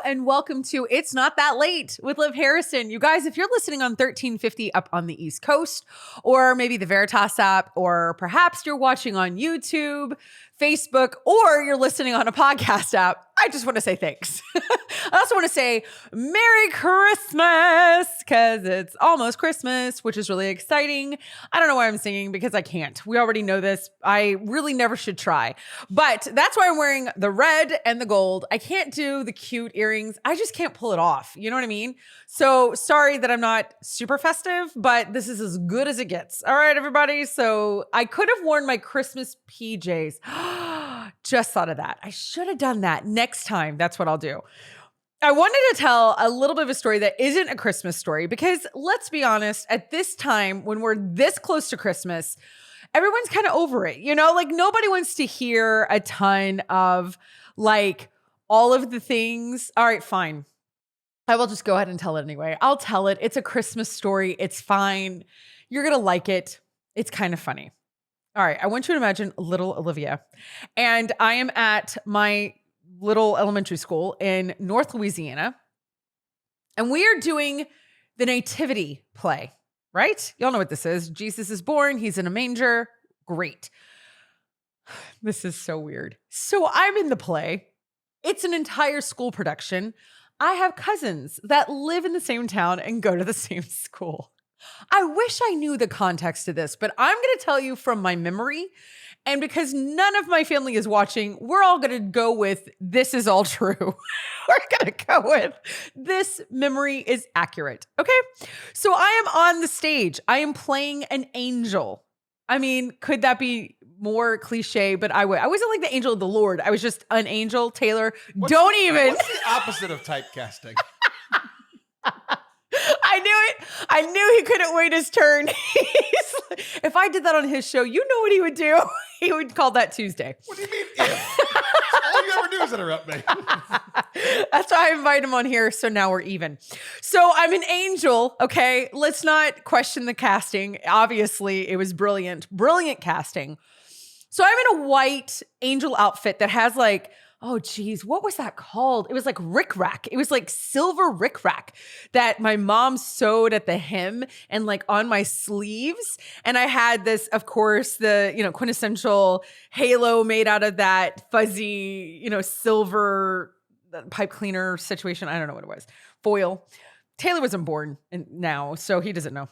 and welcome to It's Not That Late with Liv Harrison. You guys, if you're listening on 1350 up on the East Coast, or maybe the Veritas app, or perhaps you're watching on YouTube, Facebook, or you're listening on a podcast app, I just want to say thanks. I also want to say Merry Christmas, because it's almost Christmas, which is really exciting. I don't know why I'm singing, because I can't. We already know this. I really never should try. But that's why I'm wearing the red and the gold. I can't do the cute earrings. I just can't pull it off. You know what I mean? So sorry that I'm not super festive, but this is as good as it gets. All right, everybody. So I could have worn my Christmas PJs. Just thought of that. I should have done that next time. That's what I'll do. I wanted to tell a little bit of a story that isn't a Christmas story, because let's be honest, at this time, when we're this close to Christmas, everyone's kind of over it. You know, like nobody wants to hear a ton of like all of the things. All right, fine. I will just go ahead and tell it anyway. I'll tell it. It's a Christmas story. It's fine. You're going to like it. It's kind of funny. All right. I want you to imagine little Olivia. And I am at my little elementary school in North Louisiana. And we are doing the nativity play, right? Y'all know what this is. Jesus is born. He's in a manger. Great. This is so weird. So I'm in the play. It's an entire school production. I have cousins that live in the same town and go to the same school. I wish I knew the context of this, but I'm going to tell you from my memory. And because none of my family is watching, we're all going to go with this is all true. We're going to go with this memory is accurate. Okay. So I am on the stage. I am playing an angel. I mean, could that be more cliche? But I wasn't like the angel of the Lord. I was just an angel. Taylor, What's the opposite of typecasting? I knew it. I knew he couldn't wait his turn. If I did that on his show, you know what he would do? He would call that Tuesday. What do you mean if? All you ever do is interrupt me. That's why I invite him on here. So now we're even. So I'm an angel. Okay. Let's not question the casting. Obviously, it was brilliant. Brilliant casting. So I'm in a white angel outfit that has like, oh geez, what was that called? It was like rickrack. It was like silver rickrack that my mom sewed at the hem and like on my sleeves. And I had this, of course, the, quintessential halo made out of that fuzzy, silver pipe cleaner situation. I don't know what it was. Foil. Taylor wasn't born now, so he doesn't know.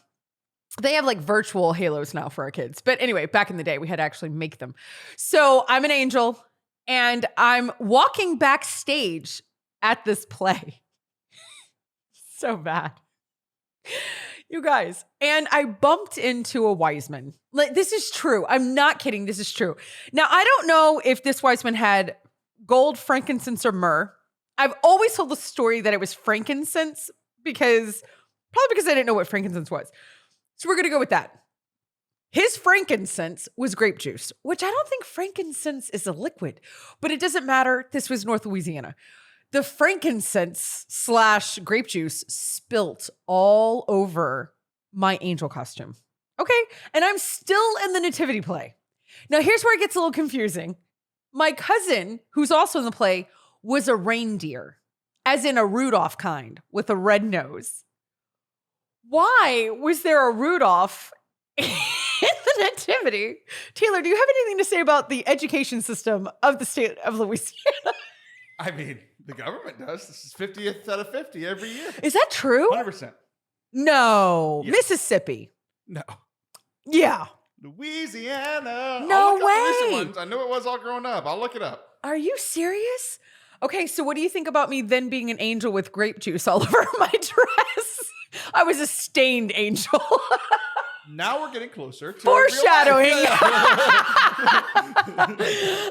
They have like virtual halos now for our kids. But anyway, back in the day, we had to actually make them. So I'm an angel. And I'm walking backstage at this play. So bad. You guys. And I bumped into a wise man. Like, this is true. I'm not kidding. This is true. Now, I don't know if this wise man had gold, frankincense, or myrrh. I've always told the story that it was frankincense probably because I didn't know what frankincense was. So we're going to go with that. His frankincense was grape juice, which I don't think frankincense is a liquid, but it doesn't matter. This was North Louisiana. The frankincense / grape juice spilt all over my angel costume. Okay. And I'm still in the nativity play. Now here's where it gets a little confusing. My cousin, who's also in the play, was a reindeer, as in a Rudolph kind with a red nose. Why was there a Rudolph in the nativity? Taylor, do you have anything to say about the education system of the state of Louisiana? I mean, the government does. This is 50th out of 50 every year. Is that true? 100%. No. Yeah. Mississippi. No. Yeah. Louisiana. No way. The recent ones. I knew it was all growing up. I'll look it up. Are you serious? Okay, so what do you think about me then being an angel with grape juice all over my dress? I was a stained angel. Now we're getting closer to foreshadowing. Real life.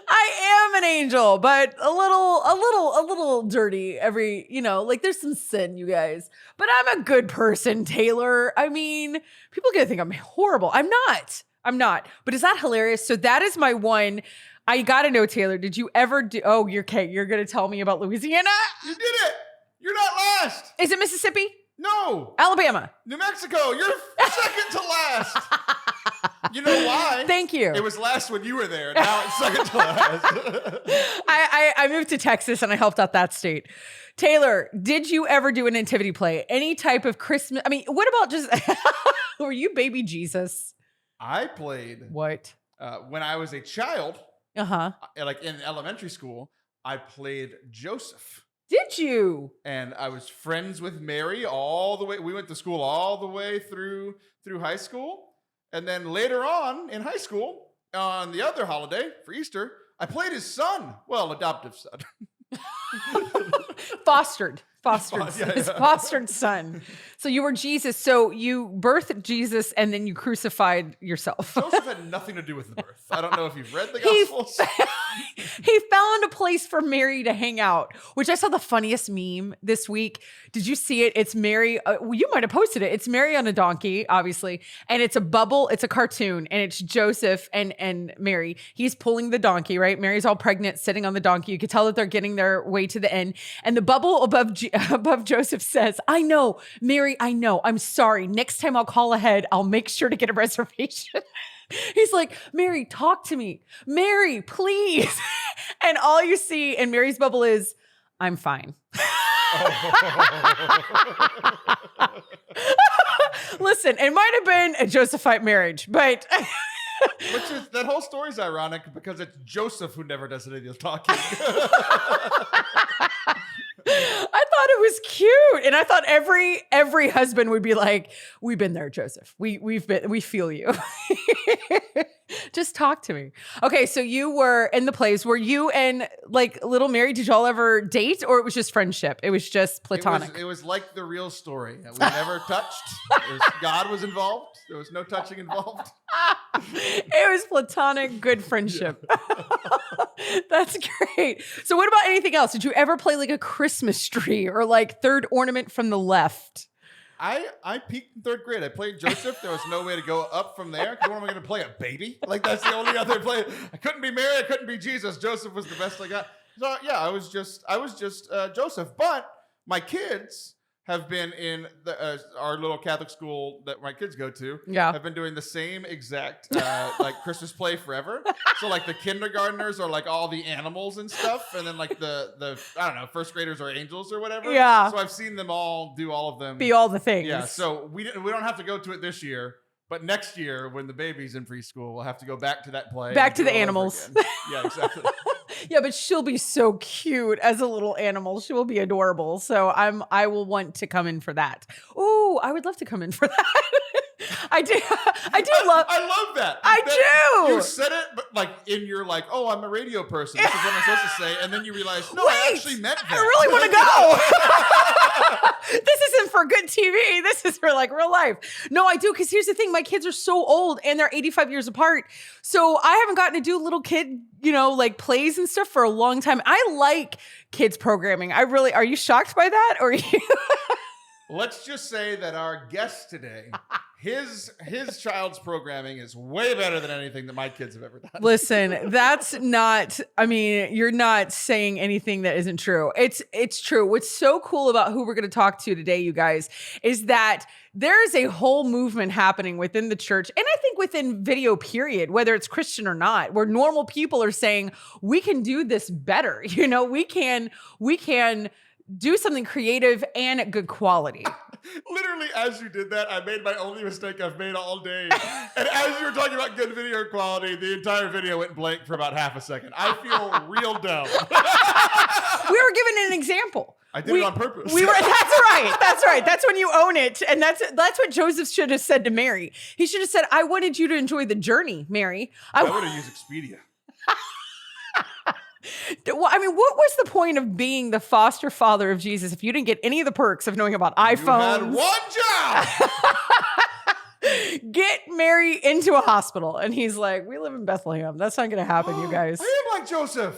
I am an angel, but a little dirty every, like there's some sin, you guys. But I'm a good person, Taylor. I mean, people are gonna think I'm horrible. I'm not. But is that hilarious? So that is my one. I gotta know, Taylor, did you ever do? Oh, you're gonna tell me about Louisiana? You did it. You're not last. Is it Mississippi? No. Alabama. New Mexico. You're second to last. You know why? Thank you. It was last when you were there. Now it's second to last. I moved to Texas and I helped out that state. Taylor, did you ever do a nativity play? Any type of Christmas? I mean, what about just, were you baby Jesus? I played. What? When I was a child, like in elementary school, I played Joseph. Did you? And I was friends with Mary all the way. We went to school all the way through high school. And then later on in high school, on the other holiday for Easter, I played his son. Well, adoptive son. Fostered. Yeah. His fostered son. So you were Jesus. So you birthed Jesus and then you crucified yourself. Joseph had nothing to do with the birth. I don't know if you've read the Gospels. He found a place for Mary to hang out, which I saw the funniest meme this week. Did you see it? It's Mary. You might have posted it. It's Mary on a donkey, obviously. And it's a bubble. It's a cartoon. And it's Joseph and Mary. He's pulling the donkey, right? Mary's all pregnant, sitting on the donkey. You could tell that they're getting their way to the end. And the bubble above Joseph says, I know, Mary, I know. I'm sorry. Next time I'll call ahead. I'll make sure to get a reservation. He's like, Mary, talk to me. Mary, please. And all you see in Mary's bubble is, I'm fine. Listen, it might have been a Josephite marriage, but... Which is, that whole story's ironic because it's Joseph who never does any of the talking. I thought it was cute. And I thought every husband would be like, we've been there, Joseph. We feel you. Just talk to me. Okay. So you were in the plays. Were you and like little Mary, did y'all ever date or it was just friendship? It was just platonic. It was like the real story. We never touched. God was involved. There was no touching involved. It was platonic, good friendship. Yeah. That's great. So what about anything else? Did you ever play like a Christmas tree or like third ornament from the left? I peaked in third grade. I played Joseph. There was no way to go up from there. What am I going to play? A baby? Like that's the only other play. I couldn't be Mary. I couldn't be Jesus. Joseph was the best I got. So yeah, I was just Joseph. But my kids have been in our little Catholic school that my kids go to. Yeah, have been doing the same exact like Christmas play forever. So like the kindergartners are like all the animals and stuff, and then like the I don't know, first graders are angels or whatever. Yeah. So I've seen them all do all of them, be all the things. Yeah. So we don't have to go to it this year, but next year when the baby's in preschool, we'll have to go back to that play. Back to the animals. Yeah, exactly. Yeah, but she'll be so cute as a little animal. She will be adorable. So I will want to come in for that. Ooh, I would love to come in for that. I love that. I do. You said it, but like in your like, oh, I'm a radio person. This is what I'm supposed to say, and then you realize, no, I actually meant that. I really want to go. This isn't for good TV. This is for like real life. No, I do, because here's the thing: my kids are so old, and they're 85 years apart. So I haven't gotten to do little kid, like plays and stuff for a long time. I like kids programming. Are you shocked by that, or? Let's just say that our guest today, his child's programming is way better than anything that my kids have ever done. Listen, that's not, you're not saying anything that isn't true. It's true. What's so cool about who we're going to talk to today, you guys, is that there's a whole movement happening within the church, and I think within video period, whether it's Christian or not, where normal people are saying, we can do this better. We can do something creative and at good quality. Literally, as you did that, I made my only mistake I've made all day. And as you were talking about good video quality, the entire video went blank for about half a second. I feel real dumb. We were given an example. I did it on purpose. That's right. That's right. That's when you own it. And that's what Joseph should have said to Mary. He should have said, I wanted you to enjoy the journey, Mary. I would have used Expedia. Well, what was the point of being the foster father of Jesus if you didn't get any of the perks of knowing about iPhones? You had one job. Get Mary into a hospital. And he's like, we live in Bethlehem. That's not going to happen, you guys. I am like Joseph.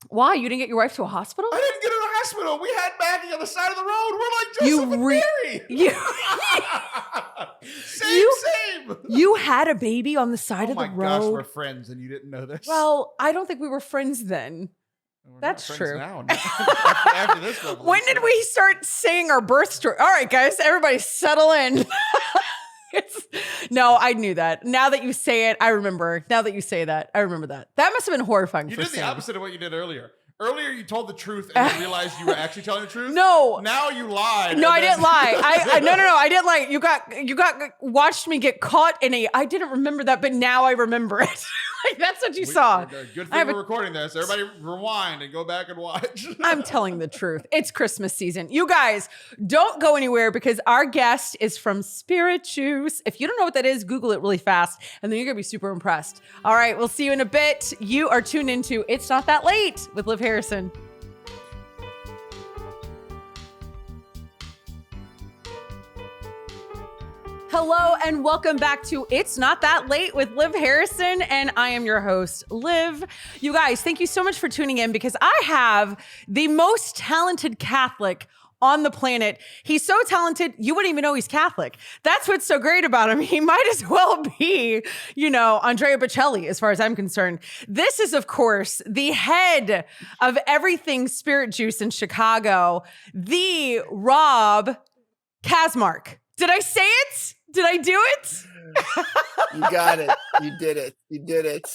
Why? You didn't get your wife to a hospital? I didn't get her to a hospital. We had backing on the side of the road. We're like Joseph and Mary. Same. You had a baby on the side of the road? Oh my gosh, we're friends and you didn't know this. Well, I don't think we were friends then. That's true. Now. After this when did we start saying our birth story? All right, guys, everybody settle in. No, I knew that. Now that you say it, I remember. Now that you say that, I remember that. That must have been horrifying You for did the Sam. opposite of what you did earlier. Earlier, you told the truth and you realized you were actually telling the truth. No. Now you lied. No, I didn't lie. No. I didn't lie. You watched me get caught in I didn't remember that, but now I remember it. Like, that's what you saw. Good thing we're recording this. Everybody rewind and go back and watch. I'm telling the truth. It's Christmas season. You guys, don't go anywhere because our guest is from Spirit Juice. If you don't know what that is, Google it really fast, and then you're going to be super impressed. All right, we'll see you in a bit. You are tuned into It's Not That Late with Liv Harrison. Hello and welcome back to It's Not That Late with Liv Harrison, and I am your host, Liv. You guys, thank you so much for tuning in because I have the most talented Catholic on the planet. He's so talented, you wouldn't even know he's Catholic. That's what's so great about him. He might as well be, Andrea Bocelli, as far as I'm concerned. This is, of course, the head of everything Spirit Juice in Chicago, the Rob Kaczmark. Did I say it? Did I do it? You got it. You did it. You did it.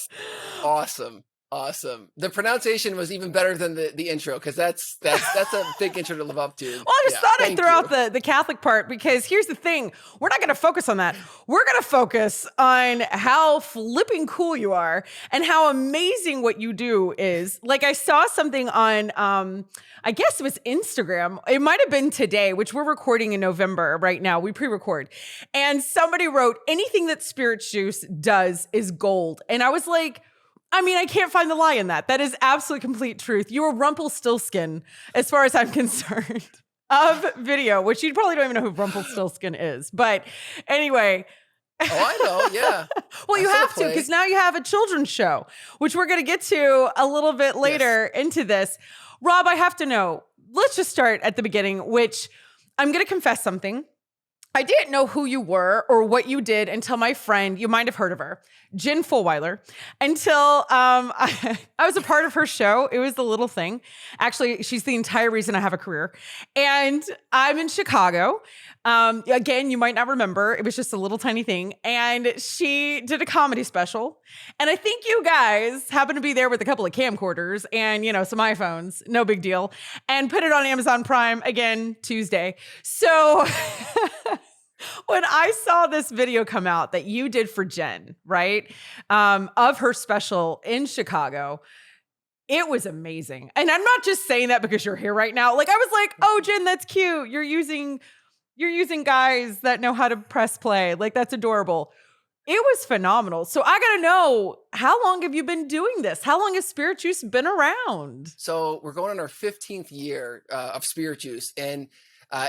Awesome. Awesome. The pronunciation was even better than the intro because that's a big intro to live up to. Well, I just thought I'd throw out the Catholic part because here's the thing. We're not going to focus on that. We're going to focus on how flipping cool you are and how amazing what you do is. Like, I saw something on, I guess it was Instagram. It might have been today, which we're recording in November right now. We pre-record. And somebody wrote, anything that Spirit Juice does is gold. And I was like, I can't find the lie in that. That is absolute complete truth. You are Rumpelstiltskin, as far as I'm concerned, of video, which you probably don't even know who Rumpelstiltskin is. But anyway. Oh, I know. Yeah. Well, you have to, because now you have a children's show, which we're going to get to a little bit later into this. Rob, I have to know. Let's just start at the beginning, which I'm going to confess something. I didn't know who you were or what you did until my friend, you might have heard of her, Jen Fulweiler, until I was a part of her show. It was The Little Thing. Actually, she's the entire reason I have a career. And I'm in Chicago. Again, you might not remember. It was just a little tiny thing. And she did a comedy special. And I think you guys happened to be there with a couple of camcorders and, some iPhones. No big deal. And put it on Amazon Prime again Tuesday. So when I saw this video come out that you did for Jen, right, of her special in Chicago, it was amazing. And I'm not just saying that because you're here right now. Like, I was like, oh, Jen, that's cute. You're using guys that know how to press play. Like, that's adorable. It was phenomenal. So I got to know, how long have you been doing this? How long has Spirit Juice been around? So we're going on our 15th year of Spirit Juice. And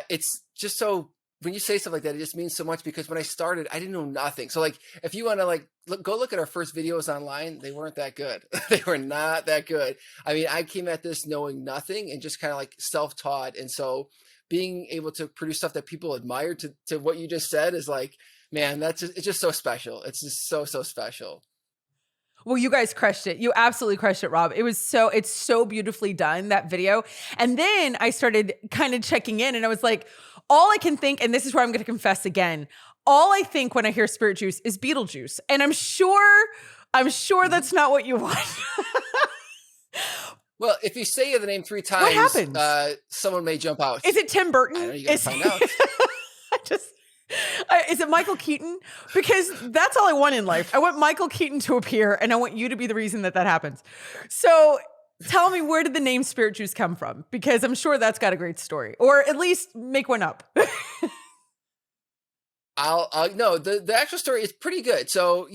it's just so, when you say stuff like that, it just means so much because when I started, I didn't know nothing. So, like, if you want to go look at our first videos online, they weren't that good. They were not that good. I came at this knowing nothing and just kind of like self-taught. And so being able to produce stuff that people admire to what you just said is like, man, it's just so special. It's just so special. Well, you guys crushed it. You absolutely crushed it, Rob. It's so beautifully done, that video. And then I started kind of checking in and I was like, all I can think, and this is where I'm going to confess again, all I think when I hear Spirit Juice is Beetlejuice. And I'm sure that's not what you want. Well, if you say the name 3 times, what happens? Someone may jump out. Is it Tim Burton? I don't know, you gotta find out. Is it Michael Keaton? Because that's all I want in life. I want Michael Keaton to appear, and I want you to be the reason that happens. So tell me, where did the name Spirit Juice come from? Because I'm sure that's got a great story, or at least make one up. No, the actual story is pretty good. So,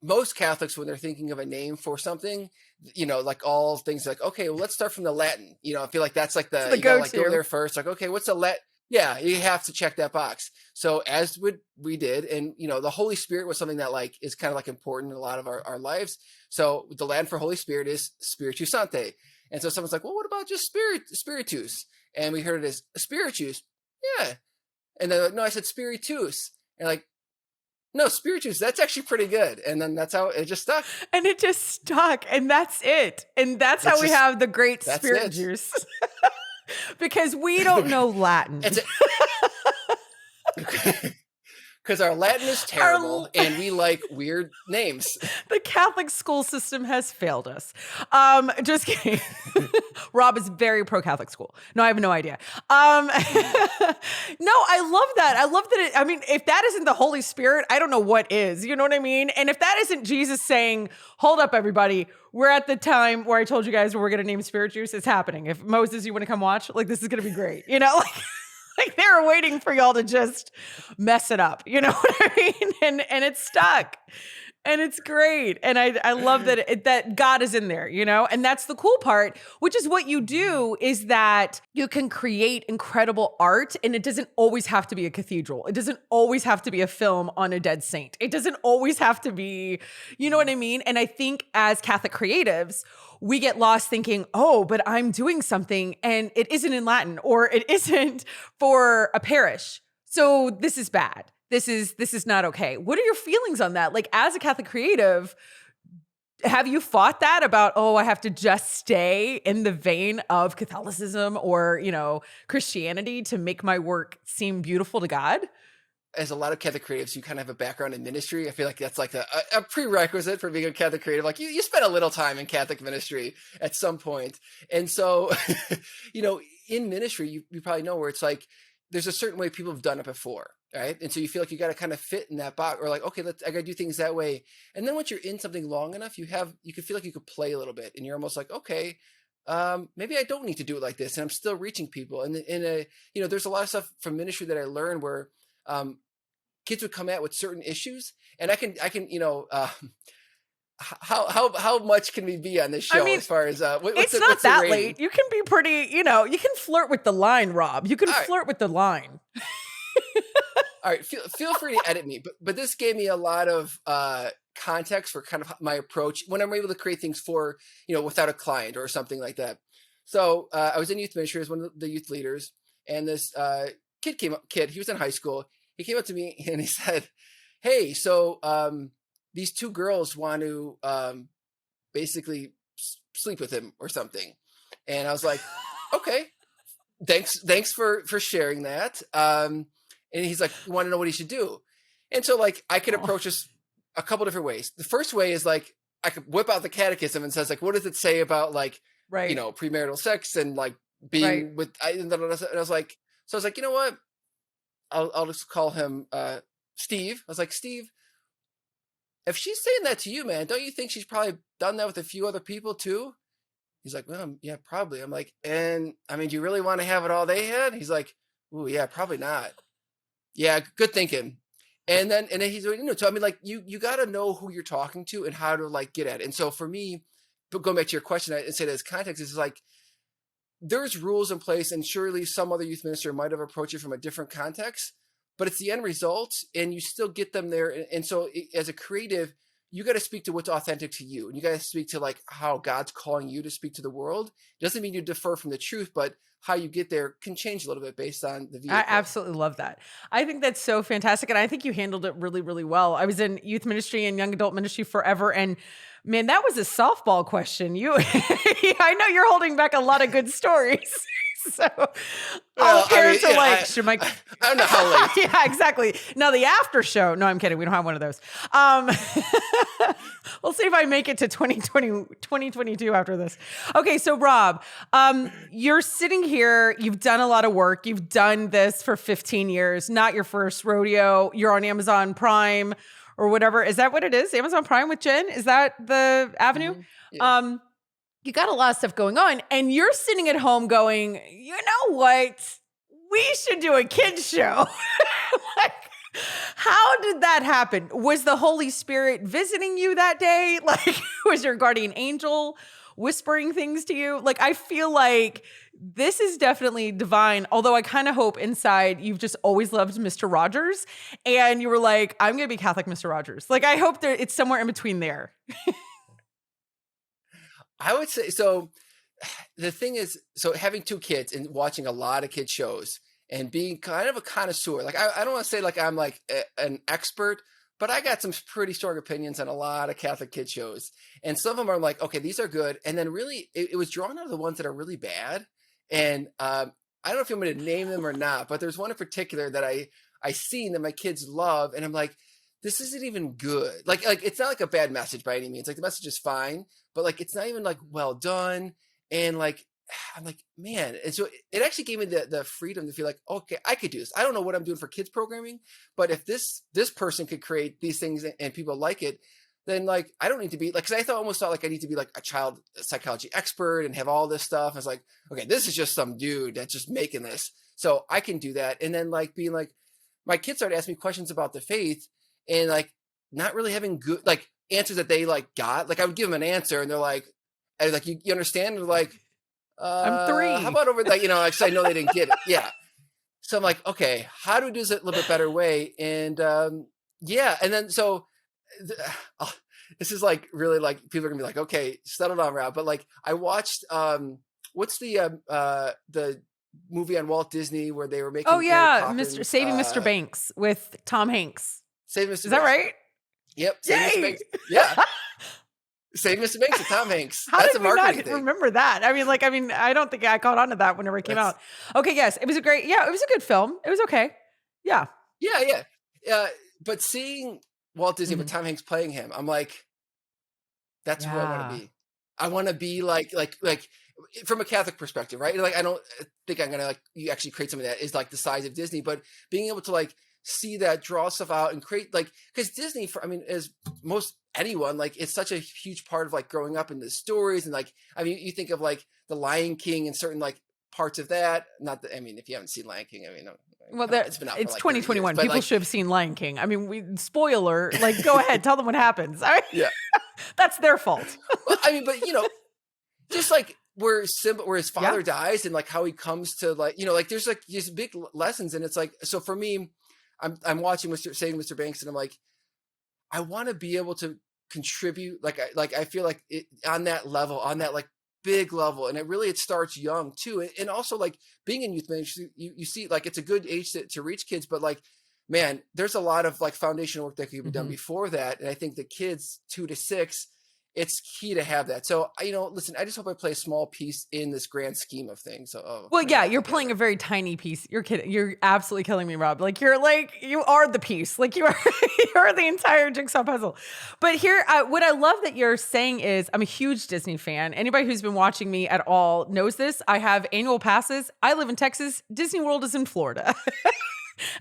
most Catholics, when they're thinking of a name for something, like all things like, okay, well, let's start from the Latin. I feel like that's like you gotta go there first. Like, okay, what's the Latin? Yeah, you have to check that box. So as we did, and the Holy Spirit was something that like is kind of like important in a lot of our lives. So the Latin for Holy Spirit is Spiritus Sancte. And so someone's like, well, what about just Spiritus? And we heard it as Spiritus. Yeah. And then, no, I said Spiritus. And like, no, Spiritus, that's actually pretty good. And then that's how it just stuck. And it just stuck. And that's it. And that's how we have the great Spirit Juice. Because we don't know Latin. Because our Latin is terrible and we like weird names. The Catholic school system has failed us. Just kidding. Rob is very pro-Catholic school. No, I have no idea. No, I love that. I love that. I mean, if that isn't the Holy Spirit, I don't know what is. You know what I mean? And if that isn't Jesus saying, hold up, everybody, we're at the time where I told you guys we're going to name Spirit Juice. It's happening. If Moses, you want to come watch, like, this is going to be great. You know, like they were waiting for y'all to just mess it up. You know what I mean? And it's stuck. And it's great. And I love that that God is in there, you know? And that's the cool part, which is what you do is that you can create incredible art, and it doesn't always have to be a cathedral. It doesn't always have to be a film on a dead saint. It doesn't always have to be, you know what I mean? And I think as Catholic creatives, we get lost thinking, oh, but I'm doing something and it isn't in Latin or it isn't for a parish. So this is bad. This is not okay. What are your feelings on that? Like, as a Catholic creative, have you fought that about, oh, I have to just stay in the vein of Catholicism or, you know, Christianity to make my work seem beautiful to God? As a lot of Catholic creatives, you kind of have a background in ministry. I feel like that's like a prerequisite for being a Catholic creative. Like you spend a little time in Catholic ministry at some point. And so, you know, in ministry, you probably know where it's like, there's a certain way people have done it before. Right. And so you feel like you got to kind of fit in that box, or like, okay, I got to do things that way. And then once you're in something long enough, you can feel like you could play a little bit, and you're almost like, okay, maybe I don't need to do it like this. And I'm still reaching people. And you know, there's a lot of stuff from ministry that I learned where, kids would come at with certain issues, and I can, you know, how much can we be on this show? I mean, as far as it's not that late. You can be pretty, you know, you can flirt with the line, Rob. You can flirt with the line. All right, feel free to edit me, but this gave me a lot of context for kind of my approach when I'm able to create things for, you know, without a client or something like that. So I was in youth ministry as one of the youth leaders, and this kid, he was in high school. He came up to me and he said, "Hey, so these two girls want to basically sleep with him or something," and I was like, "Okay, thanks for sharing that." And he's like, "You want to know what he should do?" And so, like, I could approach this a couple different ways. The first way is like, I could whip out the catechism and says, like, what does it say about, like, you know, premarital sex and like being with, and I was like, you know what? I'll just call him Steve. I was like, Steve, if she's saying that to you, man, don't you think she's probably done that with a few other people too? He's like, well, yeah, probably. I'm like, and I mean, do you really want to have it all they had? He's like, ooh, yeah, probably not. Yeah, good thinking. And then he's, you know, so I mean, like, you got to know who you're talking to and how to like get at it. And so for me, but going back to your question and say that as context, is like, there's rules in place, and surely some other youth minister might have approached it from a different context, but it's the end result, and you still get them there. And so as a creative, you got to speak to what's authentic to you, and you got to speak to like how God's calling you to speak to the world. It doesn't mean you defer from the truth, but how you get there can change a little bit based on the vehicle. I absolutely love that. I think that's so fantastic. And I think you handled it really, really well. I was in youth ministry and young adult ministry forever. And man, that was a softball question. I know you're holding back a lot of good stories. So all parents are like, should my... I don't know how late. Yeah, exactly. Now the after show. No, I'm kidding. We don't have one of those. We'll see if I make it to 2022 after this. Okay. So Rob, you're sitting here. You've done a lot of work. You've done this for 15 years, not your first rodeo. You're on Amazon Prime or whatever. Is that what it is? Amazon Prime with Jen? Is that the avenue? Mm-hmm. Yeah. You got a lot of stuff going on, and you're sitting at home going, you know what? We should do a kids show. Like, how did that happen? Was the Holy Spirit visiting you that day? Like, was your guardian angel whispering things to you? Like, I feel like this is definitely divine, although I kind of hope inside you've just always loved Mr. Rogers, and you were like, I'm going to be Catholic Mr. Rogers. Like, I hope it's somewhere in between there. I would say, so the thing is, so having two kids and watching a lot of kid shows and being kind of a connoisseur, like I don't want to say like I'm like an expert, but I got some pretty strong opinions on a lot of Catholic kid shows. And some of them are like, okay, these are good. And then really it was drawn out of the ones that are really bad. And I don't know if you want me to name them or not, but there's one in particular that I seen that my kids love, and I'm like, this isn't even good. Like it's not like a bad message by any means. Like the message is fine, but like it's not even like well done. And like I'm like, man. And so it actually gave me the freedom to feel like, okay, I could do this. I don't know what I'm doing for kids programming, but if this person could create these things and people like it, then like I don't need to be like, because I almost thought like I need to be like a child psychology expert and have all this stuff. I was like, okay, this is just some dude that's just making this, so I can do that. And then like being like, my kids started asking me questions about the faith, and like not really having good like answers that they like got. Like I would give them an answer, and they're like, you understand? And they're like, I'm 3. How about over like, like, so I know they didn't get it. Yeah. So I'm like, okay, how do we do this a little bit better way? And yeah, and then so. This is like really like people are gonna be like, okay, settle down, Rob. But like I watched what's the movie on Walt Disney where they were making Saving Mr. Banks with Tom Hanks. Saving Mr. Is that right? Yep. Saving Mr. Banks. Yeah. Saving Mr. Banks with Tom Hanks. How That's did a marketing thing. Remember that? I mean, I don't think I caught on to that whenever it came out. Okay, yes, it was it was a good film. It was okay. Yeah. Yeah. But seeing Walt Disney with Tom Hanks playing him, I'm like, that's who I want to be. I want to be like from a Catholic perspective, right? Like I don't think I'm gonna like you actually create something that is like the size of Disney, but being able to like see that, draw stuff out, and create like, because Disney, as most anyone, like it's such a huge part of like growing up in the stories, and like you think of like the Lion King and certain like parts of that. Not that if you haven't seen Lion King, well, it's 2021. People like, should have seen Lion King. Spoiler. Like, go ahead, tell them what happens. Yeah, that's their fault. Well, but just like where his father dies, and like how he comes to like there's like these big lessons, and it's like, so for me, I'm watching Saving Mr. Banks, and I'm like, I want to be able to contribute. Like I feel like it on that level, on that like big level, and it starts young too, and also like being in youth ministry, you see like it's a good age to reach kids, but like, man, there's a lot of like foundational work that could be done before that, and I think the kids 2 to 6, it's key to have that. So listen, I just hope I play a small piece in this grand scheme of things. So you're playing a very tiny piece. You're kidding. You're absolutely killing me, Rob. Like you are the piece. Like you are the entire jigsaw puzzle. But here, what I love that you're saying is, I'm a huge Disney fan. Anybody who's been watching me at all knows this. I have annual passes. I live in Texas. Disney World is in Florida.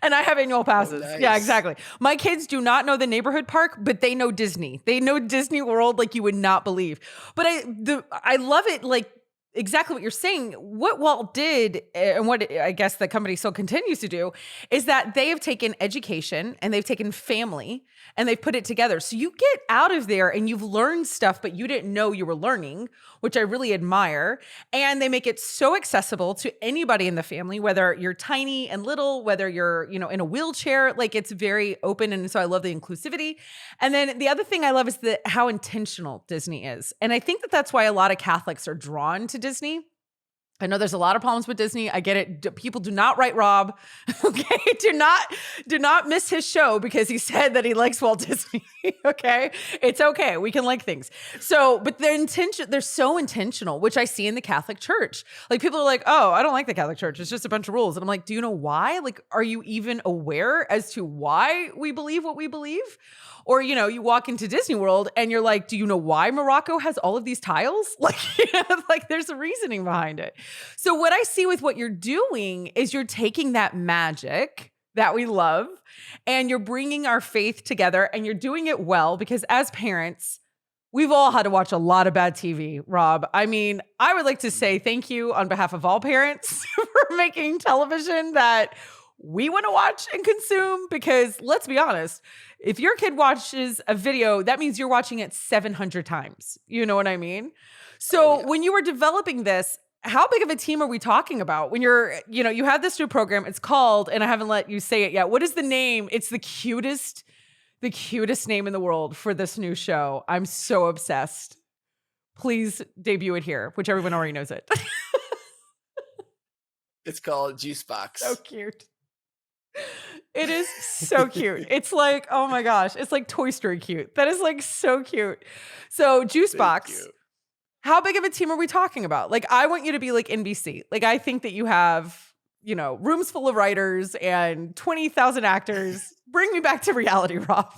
And I have annual passes. Oh, nice. Yeah, exactly. My kids do not know the neighborhood park, but they know Disney. They know Disney World like you would not believe. But I love it, like exactly what you're saying. What Walt did, and what I guess the company still continues to do, is that they have taken education and they've taken family and they've put it together. So you get out of there and you've learned stuff, but you didn't know you were learning, which I really admire. And they make it so accessible to anybody in the family, whether you're tiny and little, whether you're, in a wheelchair, like it's very open. And so I love the inclusivity. And then the other thing I love is how intentional Disney is. And I think that's why a lot of Catholics are drawn to Disney. I know there's a lot of problems with Disney. I get it. People do not write Rob. Okay. Do not miss his show because he said that he likes Walt Disney. Okay. It's okay. We can like things. So, but they're so intentional, which I see in the Catholic Church. Like people are like, oh, I don't like the Catholic Church. It's just a bunch of rules. And I'm like, do you know why? Like, are you even aware as to why we believe what we believe? Or, you walk into Disney World and you're like, do you know why Morocco has all of these tiles? Like, like there's a reasoning behind it. So what I see with what you're doing is you're taking that magic that we love and you're bringing our faith together, and you're doing it well, because as parents, we've all had to watch a lot of bad TV, Rob. I would like to say thank you on behalf of all parents for making television that we want to watch and consume, because let's be honest, if your kid watches a video, that means you're watching it 700 times. You know what I mean? So when you were developing this, how big of a team are we talking about? When you're, you have this new program, it's called, and I haven't let you say it yet. What is the name? It's the cutest name in the world for this new show. I'm so obsessed. Please debut it here, which everyone already knows it. It's called Juice Box. So cute. It is so cute. It's like, oh my gosh, it's like Toy Story cute. That is like so cute. So Juice Box, how big of a team are we talking about? Like, I want you to be like NBC. Like, I think that you have, rooms full of writers and 20,000 actors. Bring me back to reality, Rob.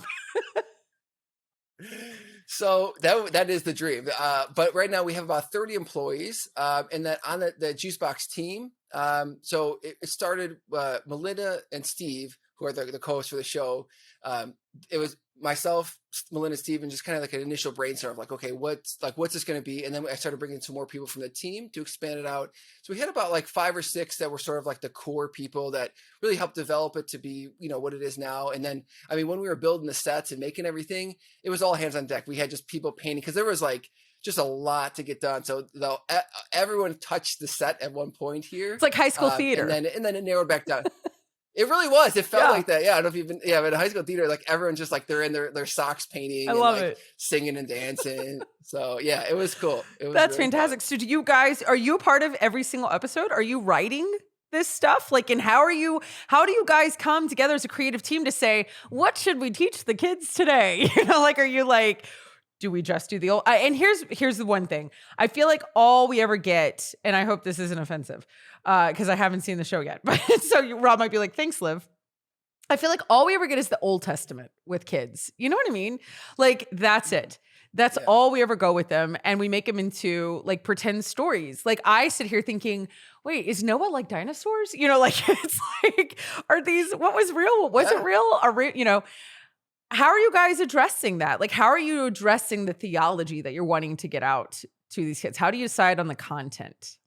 So that is the dream. But right now we have about 30 employees, and that on the Juicebox team. So it started Melinda and Steve, who are the co-hosts for the show. It was myself, Melinda, Steve, and just kind of like an initial brainstorm of like, okay, what's this going to be? And then I started bringing some more people from the team to expand it out. So we had about like 5 or 6 that were sort of like the core people that really helped develop it to be, what it is now. And then, I mean, when we were building the sets and making everything, it was all hands on deck. We had just people painting because there was like just a lot to get done. So everyone touched the set at one point here. It's like high school theater. And then it narrowed back down. It really was. It felt like that. Yeah. I don't know if you've been, but in high school theater, like everyone's just like, they're in their socks painting. I love like it. Singing and dancing. So yeah, it was cool. That's really fantastic. Fun. So do you guys, are you a part of every single episode? Are you writing this stuff? Like, and how do you guys come together as a creative team to say, what should we teach the kids today? Like, are you like, do we just do the old, and here's the one thing. I feel like all we ever get, and I hope this isn't offensive, because I haven't seen the show yet, but so Rob might be like, thanks, Liv. I feel like all we ever get is the Old Testament with kids. You know what I mean? Like, that's it. That's all we ever go with them. And we make them into like pretend stories. Like I sit here thinking, wait, is Noah like dinosaurs? Like it's like, are these, what was real? What wasn't real? How are you guys addressing that? Like, how are you addressing the theology that you're wanting to get out to these kids? How do you decide on the content?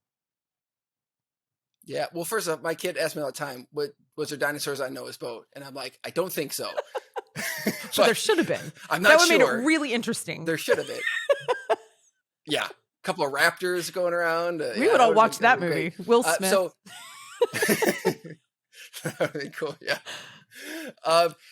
Yeah. Well, first off, my kid asked me all the time, was there dinosaurs on Noah's boat? And I'm like, I don't think so. So there should have been. I'm not sure. That would have made it really interesting. There should have been. Yeah. A couple of raptors going around. We would all watch that movie. Great. Will Smith. That would be cool. Yeah.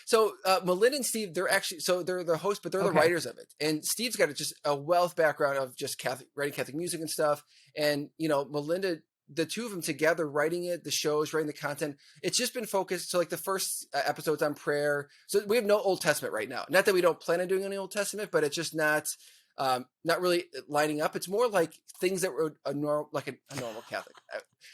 So Melinda and Steve, they're the hosts, but they're the writers of it. And Steve's got just a wealth background of just writing Catholic music and stuff. And, Melinda, the two of them together, writing it, the shows, writing the content, it's just been focused. So like the first episode's on prayer. So we have no Old Testament right now. Not that we don't plan on doing any Old Testament, but it's just not really lining up. It's more like things that were a normal Catholic,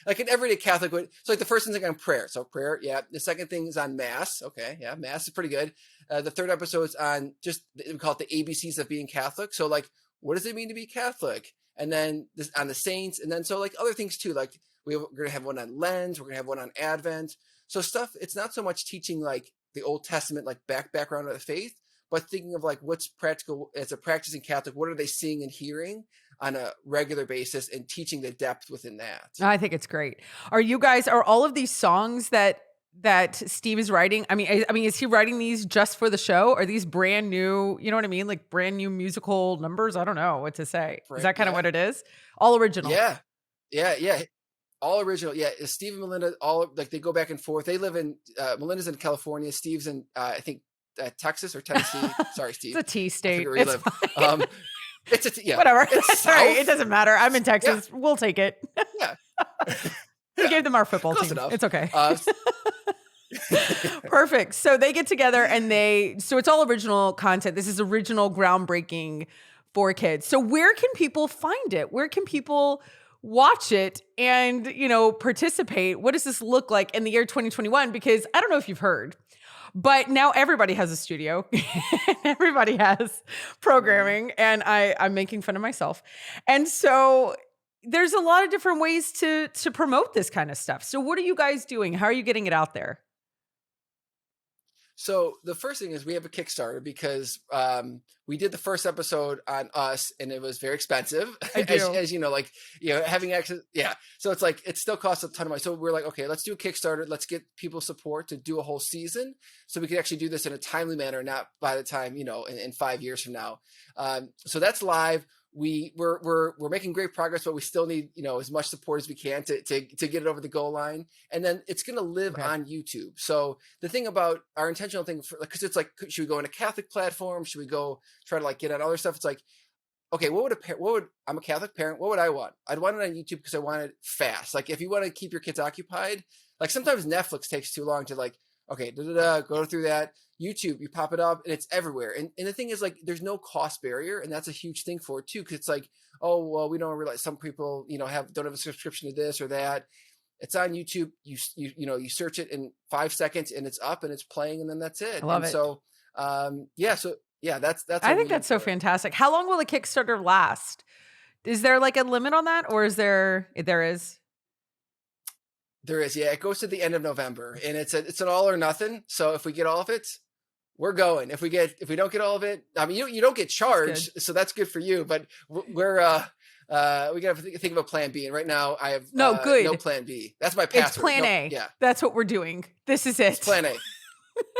like an everyday Catholic would. So like the first thing's like on prayer. So prayer, yeah. The second thing is on Mass. Okay, yeah, Mass is pretty good. The third episode is on just, we call it the ABCs of being Catholic. So like, what does it mean to be Catholic? And then this on the saints, and then so like other things too. Like we're gonna have one on Lent. We're gonna have one on Advent. So stuff. It's not so much teaching like the Old Testament, like background of the faith, but thinking of like what's practical as a practicing Catholic. What are they seeing and hearing on a regular basis, and teaching the depth within that. I think it's great. Are all of these songs that Steve is writing? I mean, is he writing these just for the show? Are these brand new, you know what I mean? Like brand new musical numbers? I don't know what to say. Is that kind of what it is? All original. Yeah. All original. Yeah. Steve and Melinda, all like they go back and forth. They live in, Melinda's in California. Steve's in, I think, Texas or Tennessee. Sorry, Steve. It's a T state. Where you live. Whatever. Sorry. It doesn't matter. I'm in Texas. Yeah. We'll take it. Yeah. We gave them our football Close team. Enough. It's okay. Perfect. So they get together and so it's all original content. This is original, groundbreaking for kids. So where can people find it? Where can people watch it and, participate? What does this look like in the year 2021? Because I don't know if you've heard, but now everybody has a studio. Everybody has programming, and I'm making fun of myself. And so there's a lot of different ways to promote this kind of stuff. So what are you guys doing? How are you getting it out there? So the first thing is we have a Kickstarter because we did the first episode on us and it was very expensive, as you know, having access. Yeah. So it's like, it still costs a ton of money. So we're like, okay, let's do a Kickstarter. Let's get people support to do a whole season so we can actually do this in a timely manner, not by the time, in 5 years from now. So that's live. We're making great progress, but we still need, as much support as we can to get it over the goal line. And then it's going to live on YouTube. So the thing about our intentional thing, because it's like, should we go on a Catholic platform? Should we go try to get on other stuff? It's like, okay, I'm a Catholic parent. What would I want? I'd want it on YouTube because I want it fast. Like if you want to keep your kids occupied, like sometimes Netflix takes too long to go through that. YouTube, you pop it up and it's everywhere. And the thing is there's no cost barrier. And that's a huge thing for it too. Cause it's like, oh, well, we don't realize some people, don't have a subscription to this or that. It's on YouTube. You search it in 5 seconds and it's up and it's playing and then that's it. I love it. So, that's. I think that's so fantastic. How long will the Kickstarter last? Is there like a limit on that, or is there? There is. There is. Yeah, it goes to the end of November, and it's an all or nothing. So if we get all of it, we're going. If we don't get all of it, I mean, you don't get charged, so that's good for you. But we're we got to think of a plan B. And right now, I have no plan B. That's my password. It's plan A. Yeah, that's what we're doing. This is it. It's plan A.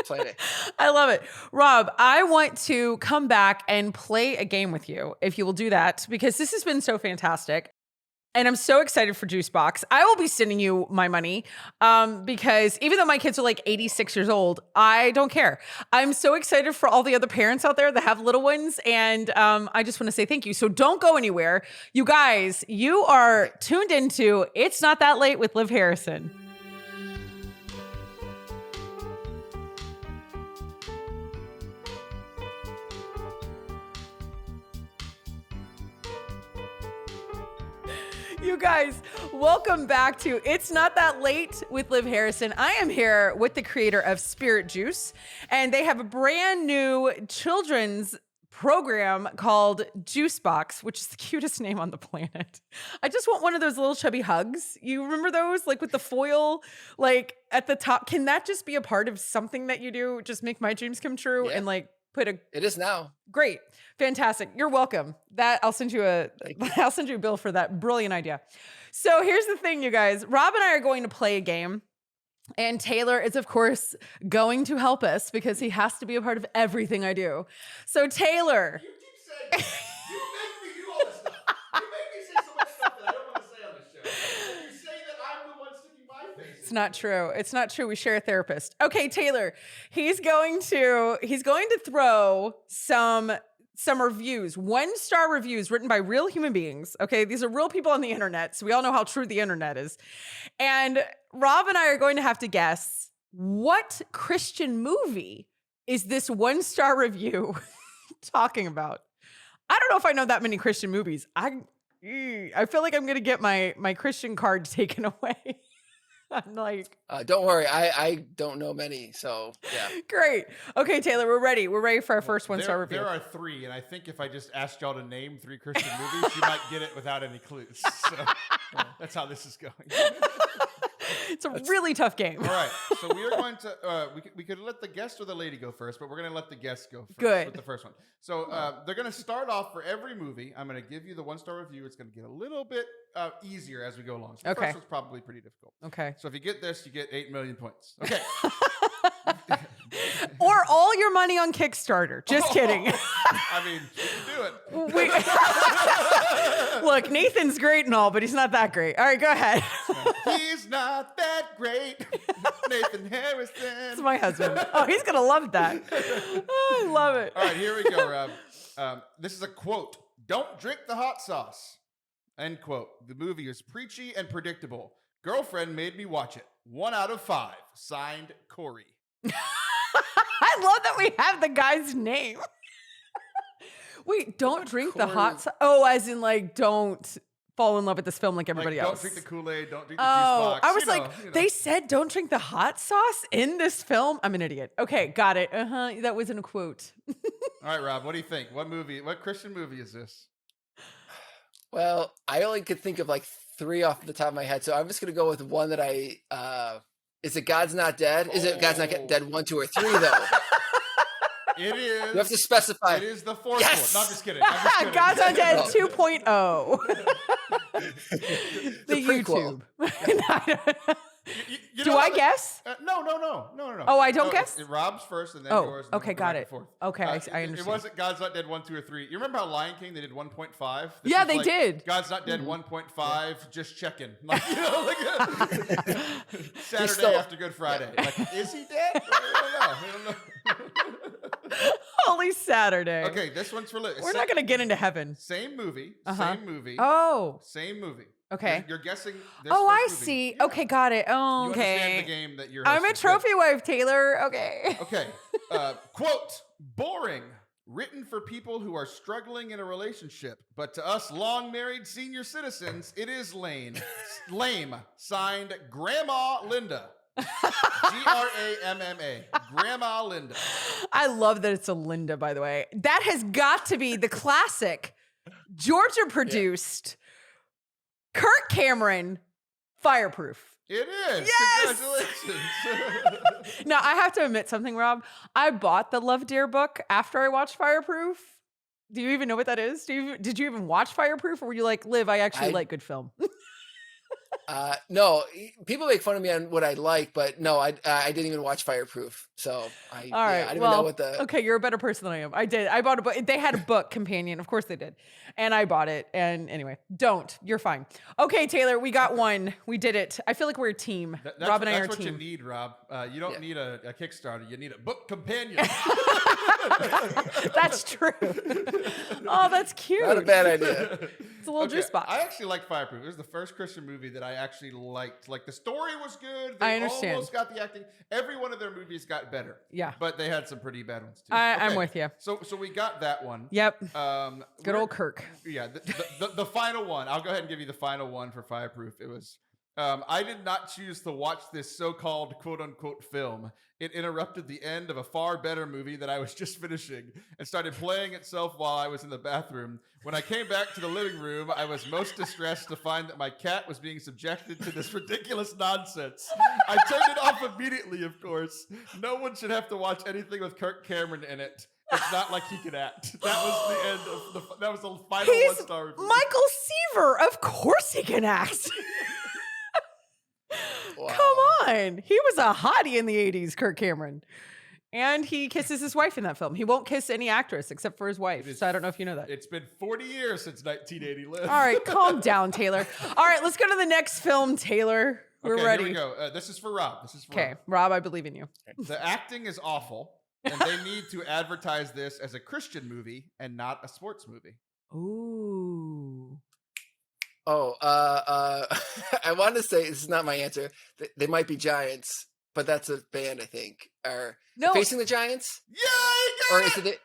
Plan A. I love it. Rob, I want to come back and play a game with you, if you will do that, because this has been so fantastic. And I'm so excited for Juicebox. I will be sending you my money because even though my kids are like 86 years old, I don't care. I'm so excited for all the other parents out there that have little ones. And I just want to say thank you. So don't go anywhere. You guys, you are tuned into It's Not That Late with Liv Harrison. You guys, welcome back to It's Not That Late with Liv Harrison. I am here with the creator of Spirit Juice, and they have a brand new children's program called Juicebox, which is the cutest name on the planet. I just want one of those little chubby hugs. You remember those, like with the foil, like at the top? Can that just be a part of something that you do? Just make my dreams come true and like put a. It is now. Great. Fantastic. You're welcome. I'll send you a bill for that brilliant idea. So here's the thing, you guys. Rob and I are going to play a game. And Taylor is, of course, going to help us because he has to be a part of everything I do. So Taylor. You keep saying, you make me do all this stuff. You make me say so much stuff that I don't want to say on this show. You say that I'm the one sticking my face. It's not true. It's not true. We share a therapist. Okay, Taylor. He's going to throw some reviews, 1-star reviews written by real human beings. Okay, these are real people on the internet, so we all know how true the internet is. And Rob and I are going to have to guess what Christian movie is this 1-star review talking about. I don't know if I know that many Christian movies. I feel like I'm going to get my Christian card taken away. I'm like, don't worry, I don't know many, so yeah. Great. Okay, Taylor, we're ready. We're ready for our first 1-star review. There are 3, and I think if I just asked y'all to name 3 Christian movies, you might get it without any clues. So that's how this is going. It's a really tough game. All right, so we are going to, we could let the guest or the lady go first, but we're going to let the guest go first. Good. With the first one. So they're going to start off for every movie. I'm going to give you the 1-star review. It's going to get a little bit easier as we go along. So the first one's probably pretty difficult. Okay. So if you get this, you get 8 million points. Okay. Or all your money on Kickstarter. Just kidding. I mean, you can do it. Look, Nathan's great and all, but he's not that great. All right, go ahead. He's not that great. Nathan Harrison. It's my husband. Oh, he's going to love that. Oh, I love it. All right, here we go, Rob. This is a quote. Don't drink the hot sauce. End quote. The movie is preachy and predictable. Girlfriend made me watch it. 1 out of 5. Signed, Corey. I love that we have the guy's name. Wait, don't drink the hot sauce. Oh, as in like, don't fall in love with this film like everybody else. Don't drink the Kool-Aid. Don't drink the juice box. I was they said don't drink the hot sauce in this film. I'm an idiot. Okay, got it. That wasn't a quote. All right, Rob, what do you think? What Christian movie is this? Well, I only could think of like 3 off the top of my head, so I'm just going to go with one that is it God's Not Dead? Is it God's Not Dead 1, 2, or 3, though? It is. You have to specify. It is the 4th Yes! one. No, I'm just kidding. I'm just kidding. God's Not Dead 2.0. The prequel. YouTube. You Do I guess? No. Oh, I don't guess? Rob's first and then Oh, yours. And okay, then we'll go got back it. and forth. Okay, I It understand. wasn't God's Not Dead 1, 2, or 3. You remember how Lion King, they did 1.5? Yeah, they did. God's Not Dead 1.5, just checking. Like, Saturday still- after Good Friday. Like, is he dead? I don't know. Holy Saturday. Okay, this one's for Liz. We're not going to get into heaven. Same movie. Uh-huh. Same movie. Oh. Same movie. Okay. You're guessing this Oh, I movie. see. Yeah. Okay, got it. Oh, You okay. understand the game that you're I'm a hosting. trophy wife, Taylor. Okay. Okay. Quote, boring. written for people who are struggling in a relationship. But to us long married senior citizens, it is lame. Signed, Grandma Linda. Gramma. Grandma Linda. I love that it's a Linda, by the way. That has got to be the classic Georgia produced Kirk Cameron Fireproof. It is. Yes! Congratulations. Now, I have to admit something, Rob. I bought the Love Dare book after I watched Fireproof. Do you even know what that is? Did you even watch Fireproof, or were you like, Liv, I actually like good film? No, people make fun of me on what I like, but no, I didn't even watch Fireproof. So I didn't even know what the. Okay, you're a better person than I am. I bought a book. They had a book companion. Of course they did. And I bought it. And anyway, you're fine. Okay, Taylor, we got one. We did it. I feel like we're a team. Rob and I are a team. That's what you need, Rob. You don't need a Kickstarter. You need a book companion. That's true. Oh, that's cute. Not a bad idea. It's a little juice box. I actually like Fireproof. It was the first Christian movie that I actually liked. Like, the story was good. I They understand. almost got the acting. Every one of their movies got better. Yeah. But they had some pretty bad ones too. I'm with you. So we got that one. Yep. Good We're- old Kirk. Yeah. The final one. I'll go ahead and give you the final one for Fireproof. It was. I did not choose to watch this so-called quote-unquote film. It interrupted the end of a far better movie that I was just finishing and started playing itself while I was in the bathroom. When I came back to the living room, I was most distressed to find that my cat was being subjected to this ridiculous nonsense. I turned it off immediately, of course. No one should have to watch anything with Kirk Cameron in it. It's not like he could act. That was the end of that was the final He's 1-star review. Michael Seaver. Of course he can act. Wow. Come on. He was a hottie in the 80s, Kirk Cameron. And he kisses his wife in that film. He won't kiss any actress except for his wife. So I don't know if you know that. It's been 40 years since 1980 lived. All right, calm down, Taylor. All right, let's go to the next film, Taylor. We're ready. Here we go. This is for Rob. Okay, Rob, I believe in you. The acting is awful, and they need to advertise this as a Christian movie and not a sports movie. Ooh. Oh, I wanted to say this is not my answer. They might be Giants, but that's a band, I think. Or No. Facing the Giants? Yeah, he got Or it. is it? He got it.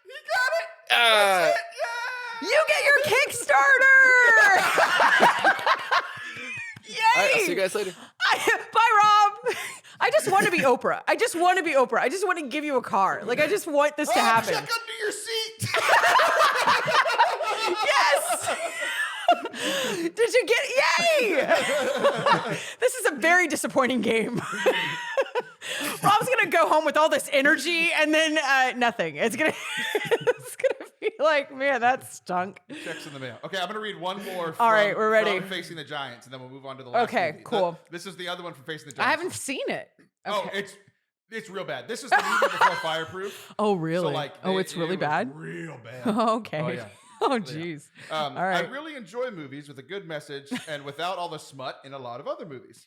That's it. Yeah. You get your Kickstarter! Yay! All right, I'll see you guys later. Bye, Rob. I just want to be Oprah. I just want to give you a car. Like, I just want this to happen. Check under your seat. Yes! Did you get yay? This is a very disappointing game. Rob's gonna go home with all this energy and then nothing. It's gonna be like, man, that stunk. Checks in the mail. Okay, I'm gonna read one more. All right, we're ready. From Facing the Giants, and then we'll move on to the last Okay, movie. cool. This is the other one from Facing the I Giants. haven't seen it. Oh, Okay. it's real bad. This is the movie before Fireproof. Oh, really? So, like, it's really was bad? Real bad. Okay. Oh, yeah. Oh, geez. All right. I really enjoy movies with a good message and without all the smut in a lot of other movies.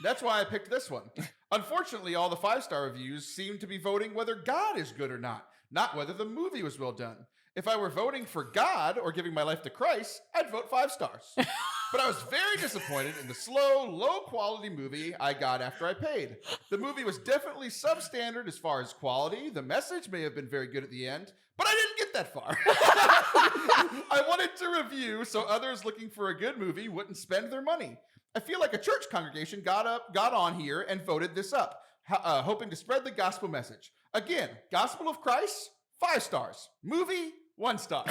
That's why I picked this one. Unfortunately, all the 5-star reviews seem to be voting whether God is good or not whether the movie was well done. If I were voting for God or giving my life to Christ, I'd vote 5 stars. But I was very disappointed in the slow, low-quality movie I got after I paid. The movie was definitely substandard as far as quality. The message may have been very good at the end, but I didn't get that far. I wanted to review so others looking for a good movie wouldn't spend their money. I feel like a church congregation got on here and voted this up, hoping to spread the gospel message. Again, Gospel of Christ, 5 stars. Movie, 1 star.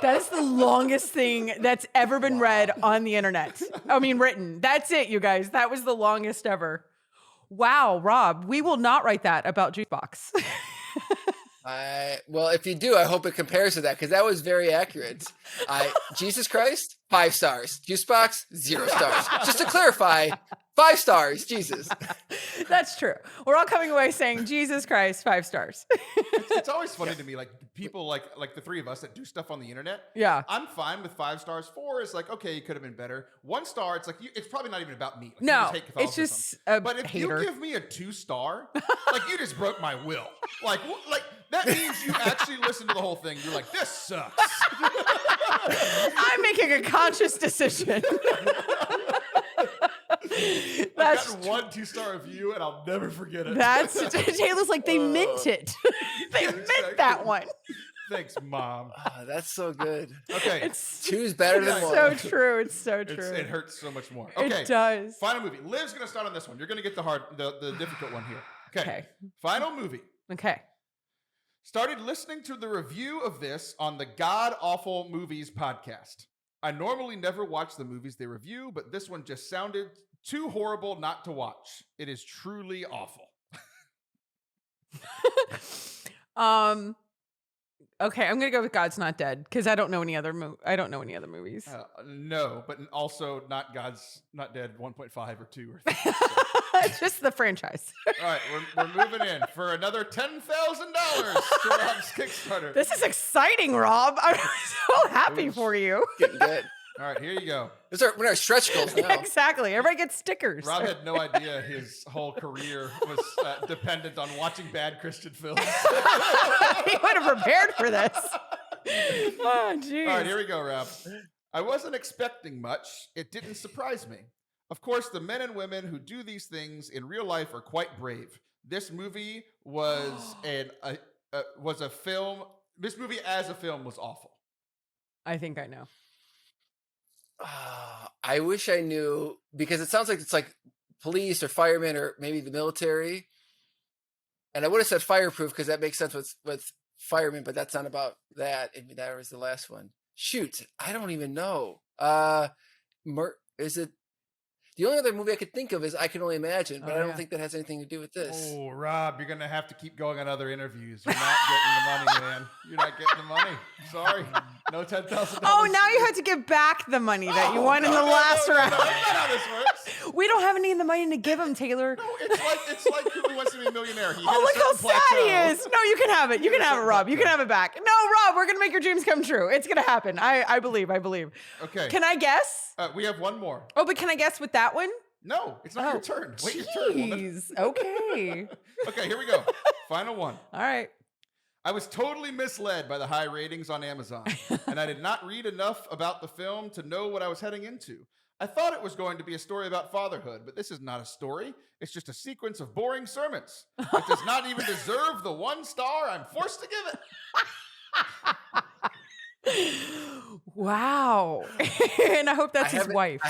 That is the longest thing that's ever been read on the internet. I mean, written. That's it, you guys. That was the longest ever. Wow, Rob, we will not write that about Juicebox. Well, if you do, I hope it compares to that because that was very accurate. Jesus Christ, 5 stars. Juicebox, 0 stars. Just to clarify, 5 stars. Jesus. That's true. We're all coming away saying, Jesus Christ, 5 stars. It's always funny to me, like people like the 3 of us that do stuff on the internet. Yeah. I'm fine with 5 stars. 4 is like, okay, you could have been better. 1 star, it's like it's probably not even about me. Like, No, you just hate it's Catholicism. just a But if hater. you give me a 2-star, like you just broke my will. Like that means you actually listened to the whole thing. You're like, this sucks. I'm making a conscious decision. I've gotten 1 2-star review and I'll never forget it. Taylor's like, they meant it. They meant that one. Thanks, Mom. Oh, that's so good. Okay. Two's better than one. So true. It's so true. It hurts so much more. Okay. It does. Final movie. Liv's going to start on this one. You're going to get the difficult one here. Okay. Final movie. Okay. Started listening to the review of this on the God Awful Movies podcast. I normally never watch the movies they review, but this one just sounded too horrible not to watch. It is truly awful. Okay, I'm gonna go with God's Not Dead because I don't know any other movies. No, but also not God's Not Dead 1.5 or 2 or 3. So. Just the franchise. All right, we're moving in for another $10,000 to Rob's Kickstarter. This is exciting, Rob. I'm so happy for you. Getting good. All right, here you go. We're our stretch goals now. Exactly. Everybody gets stickers. Rob had no idea his whole career was dependent on watching bad Christian films. He would have prepared for this. Oh, jeez. All right, here we go, Rob. I wasn't expecting much. It didn't surprise me. Of course, the men and women who do these things in real life are quite brave. This movie was a film. This movie as a film was awful. I think I know. I wish I knew, because it sounds like it's like police or firemen or maybe the military. And I would have said fireproof because that makes sense with firemen, but that's not about that. That was the last one. Shoot, I don't even know. Is it? The only other movie I could think of is I Can Only Imagine, but I don't think that has anything to do with this. Oh, Rob, you're going to have to keep going on other interviews. You're not getting the money, man. You're not getting the money. Sorry. No $10,000. Oh, now you have to give back the money that you won in the last round. No, that's not how this works. We don't have any of the money to give him, Taylor. No, it's like Who Wants to Be a Millionaire. Oh, look how sad he is. No, you can have it. You can have it, Rob. You can have it back. No, Rob, we're going to make your dreams come true. It's going to happen. I believe. Okay. Can I guess? We have one more. Oh, but can I guess with that one? No, it's not your turn. Wait your turn, woman. Okay. Okay, here we go. Final one. All right. I was totally misled by the high ratings on Amazon, and I did not read enough about the film to know what I was heading into. I thought it was going to be a story about fatherhood, but this is not a story. It's just a sequence of boring sermons. It does not even deserve the 1 star I'm forced to give it. Wow. And I hope that's his wife.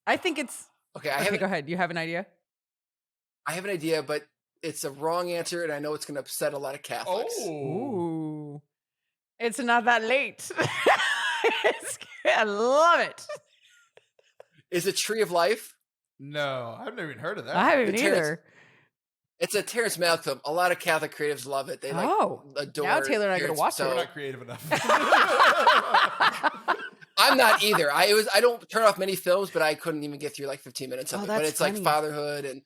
I think it's... Okay, go ahead. You have an idea? I have an idea, but it's a wrong answer, and I know it's going to upset a lot of Catholics. Oh. Ooh. It's not that late. I love it. Is it Tree of Life? No, I've never even heard of that. I haven't either. It's a Terrence Malick film. A lot of Catholic creatives love it. They adore. Now Taylor and I gotta watch it. We're not creative enough. I'm not either. I don't turn off many films, but I couldn't even get through like 15 minutes of it. But it's funny. Like fatherhood, and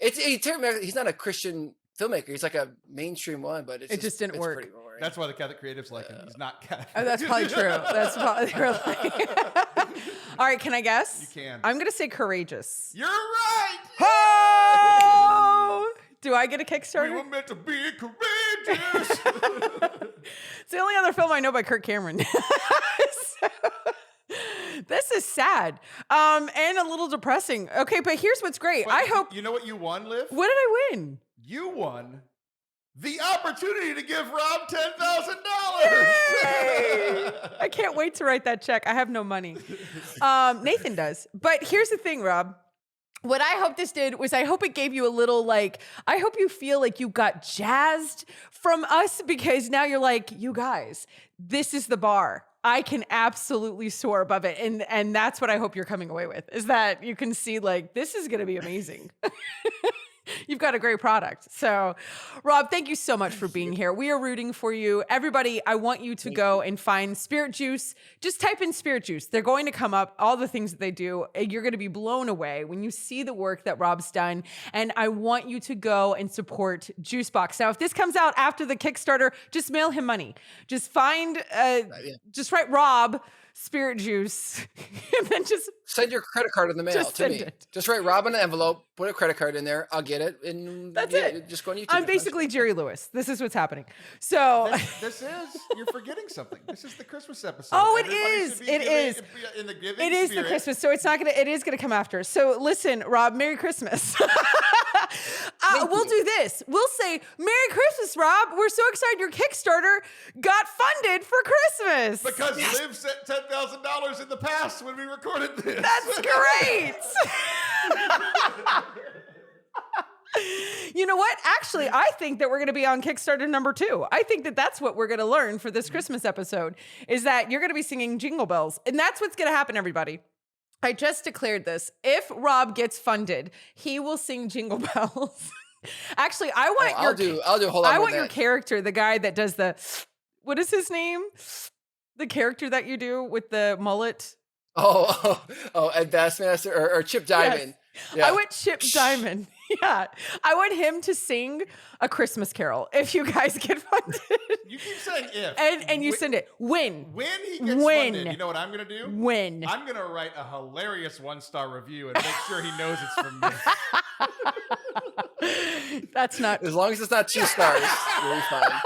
Terrence Malick, he's not a Christian filmmaker. He's like a mainstream one, but it just didn't work. Pretty boring. That's why the Catholic creatives like him. He's not Catholic. Oh, that's probably true. That's probably true. All right, can I guess? You can. I'm gonna say Courageous. You're right. Oh! Do I get a Kickstarter? We were meant to be courageous. It's the only other film I know by Kirk Cameron. This is sad and a little depressing. Okay, but here's what's great. But I hope... You know what you won, Liv? What did I win? You won the opportunity to give Rob $10,000. I can't wait to write that check. I have no money. Nathan does. But here's the thing, Rob. What I hope this did was I hope it gave you a little, I hope you feel like you got jazzed from us, because now you're like, you guys, this is the bar. I can absolutely soar above it. And that's what I hope you're coming away with, is that you can see this is going to be amazing. You've got a great product. So, Rob, thank you so much for being here. We are rooting for you. Everybody, I want you to go and find Spirit Juice. Just type in Spirit Juice. They're going to come up, all the things that they do. You're going to be blown away when you see the work that Rob's done. And I want you to go and support Juicebox. Now, if this comes out after the Kickstarter, just mail him money. Just find, just write Rob Spirit Juice, and then just send your credit card in the mail to me. Just write Rob in an envelope, put a credit card in there. I'll get it, and that's it. Just go on YouTube. I'm basically Jerry Lewis. This is what's happening. So this is, you're forgetting something. This is the Christmas episode. Oh, it is. It is. In the giving it is spirit. the Christmas. So it's not gonna. It is gonna come after. So listen, Rob. Merry Christmas. we'll do this. We'll say, Merry Christmas, Rob. We're so excited your Kickstarter got funded for Christmas. Because Liv sent $10,000 in the past when we recorded this. That's great. You know what? Actually, I think that we're going to be on Kickstarter number 2. I think that that's what we're going to learn for this Christmas episode is that you're going to be singing Jingle Bells. And that's what's going to happen, everybody. I just declared this. If Rob gets funded, he will sing Jingle Bells. Actually, I want I want your character, the guy that does what is his name? The character that you do with the mullet. Ed Bassmaster or Chip Diamond. Yes. Yeah. I want Chip Diamond. Yeah. I want him to sing A Christmas Carol if you guys get funded. You keep saying if. And you send it. When he gets funded, you know what I'm going to do? When. I'm going to write a hilarious 1-star review and make sure he knows it's from me. That's not. As long as it's not 2 stars, you'll be fine.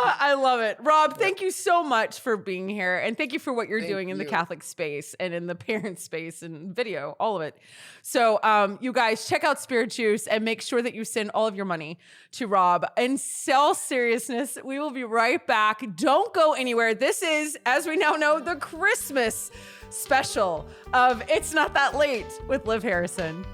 I love it. Rob, thank you so much for being here. And thank you for what you're doing in the Catholic space and in the parent space and video, all of it. So you guys check out Spirit Juice and make sure that you send all of your money to Rob. In all seriousness, we will be right back. Don't go anywhere. This is, as we now know, the Christmas special of It's Not That Late with Liv Harrison.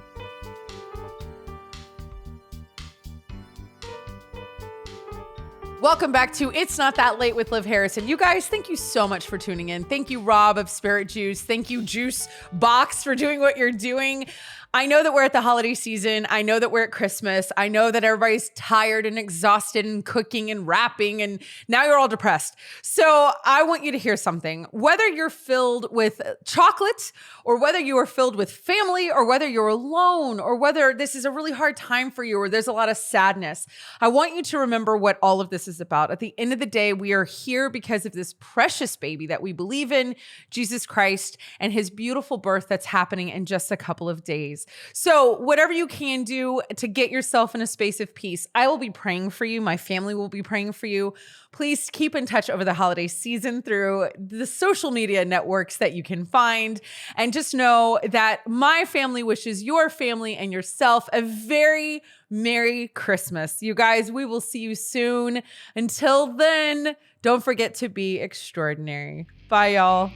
Welcome back to It's Not That Late with Liv Harrison. You guys, thank you so much for tuning in. Thank you, Rob of Spirit Juice. Thank you, Juice Box, for doing what you're doing. I know that we're at the holiday season. I know that we're at Christmas. I know that everybody's tired and exhausted and cooking and wrapping, and now you're all depressed. So I want you to hear something. Whether you're filled with chocolate or whether you are filled with family or whether you're alone or whether this is a really hard time for you or there's a lot of sadness, I want you to remember what all of this is about. At the end of the day, we are here because of this precious baby that we believe in, Jesus Christ, and his beautiful birth that's happening in just a couple of days. So whatever you can do to get yourself in a space of peace, I will be praying for you. My family will be praying for you. Please keep in touch over the holiday season through the social media networks that you can find. And just know that my family wishes your family and yourself a very Merry Christmas. You guys, we will see you soon. Until then, don't forget to be extraordinary. Bye, y'all.